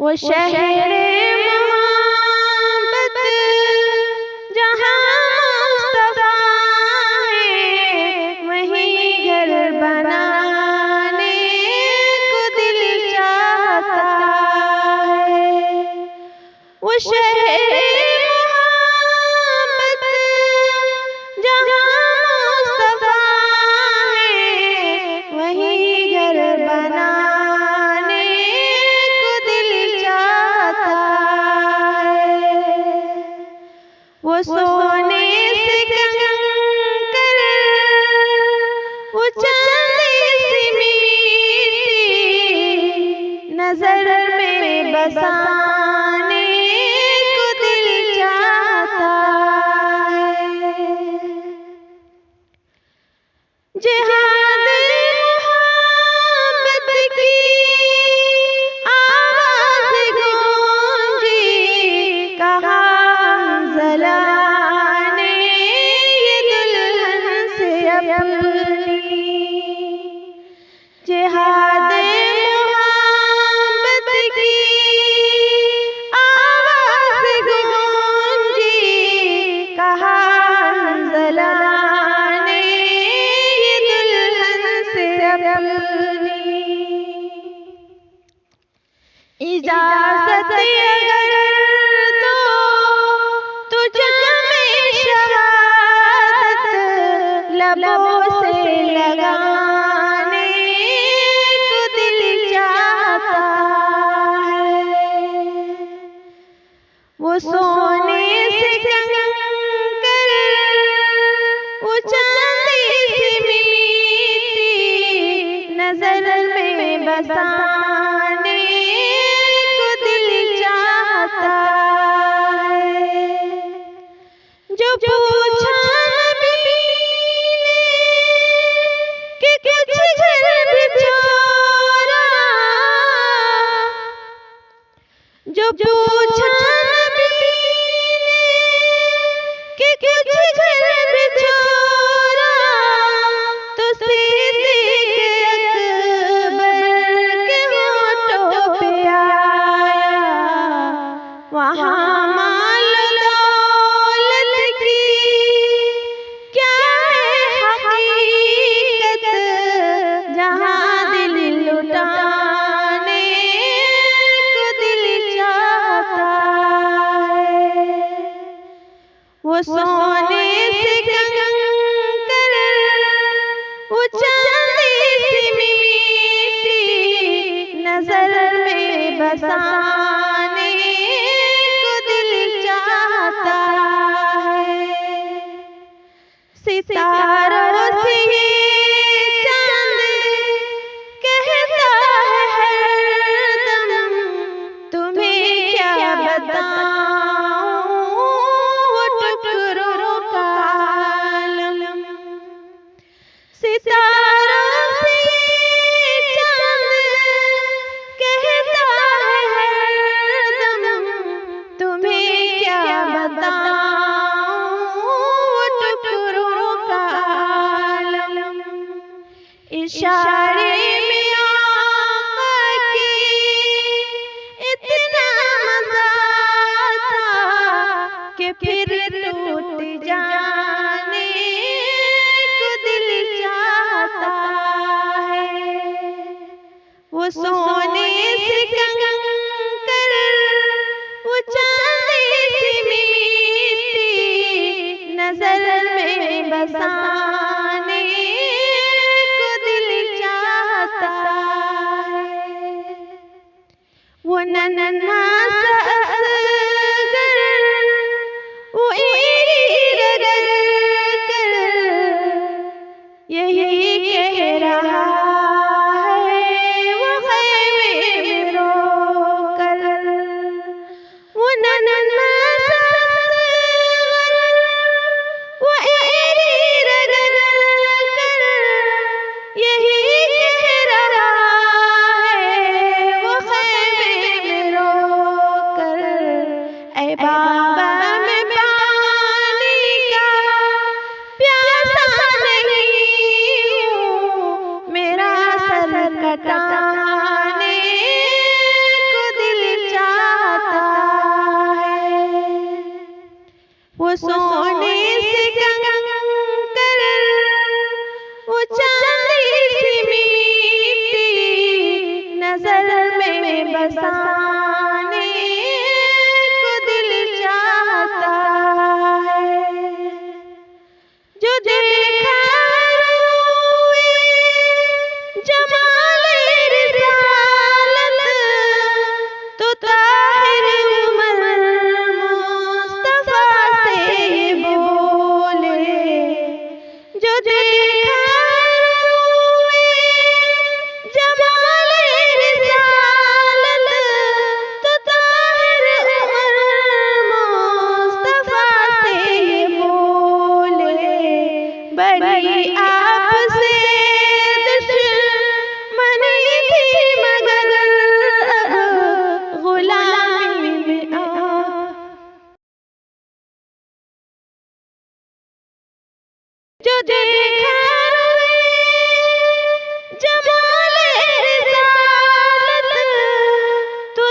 वो शहरे मोहब्बत जहाँ मुस्तफा है, वहीं घर बनाने को दिल चाहता है। वो शहरे मोहब्बत जहाँ मुस्तफा है, वहीं घर बनाने को दिल चाहता है। वो सोने से कंकर, वो चांदी सी मीठी, नजर में बसाने को दिल चाहता है। जिहाद मोहब्बत की आवाज़ गूंजी, कहा ज़ला ने ये दुल्हन से अपनी। जिहाद मोहब्बत की आवाज़ गूंजी, कहा ज़ला ने ये दुल्हन से अपनी। इजाज़त अगर दो तो जामे शहादत लबों से लगाने को दिल चाहता है। वो सोने से कंकर, वो चांदी सी मीठी, नजर में बसाने को दिल चाहता है। जो पूछा नबी ने कि कुछ घर भी छोड़ा, जो पूछा नबी ने कि कुछ घर भी छोड़ा, तो सिद्दीक़ अकबर के होठों पे आया, वहाँ माल दौलत की क्या है हकीकत, जहाँ दिल लुटाने को दिल चाहता है। वो सोने से कंकर, वो चांदी सी मीठी, नजर में बसाने को दिल चाहता है। सितारों से ये चांद कहता है हरदम, तुम्हें क्या बताऊं वो टुकड़ों का आलम। सितारों से ये चांद कहता है हरदम, तुम्हें क्या बताऊं वो टुकड़ों का आलम। इशारे में आका के इतना मज़ा था कि फिर टूट जाने को दिल चाहता है। वो सोने से कंकर, वो चांदी सी मीठी, नजर में बसाने को दिल चाहता है। वो नन्हा सा असगर, वो इरग कर यही कह रहा है, वो ख़ैमे में रोकर। वो नन्हा सा असगर, वो इरग कर यही कह रहा है, वो ख़ैमे में रोकर। वो सोने से कंकर, वो चांदी सी मीठी, नजर में बसाने को दिल चाहता है। जो देखा जमाले रिसालत, तो ताहिर उमर मुस्तफा से बोले। जो देखा जमाले रिसालत, तो ताहिर उमर मुस्तफा से बोले। बड़ी आपसे दुश्मनी थी मगर अब गुलामी में आप। जो देखा जमाले रिसालत, तो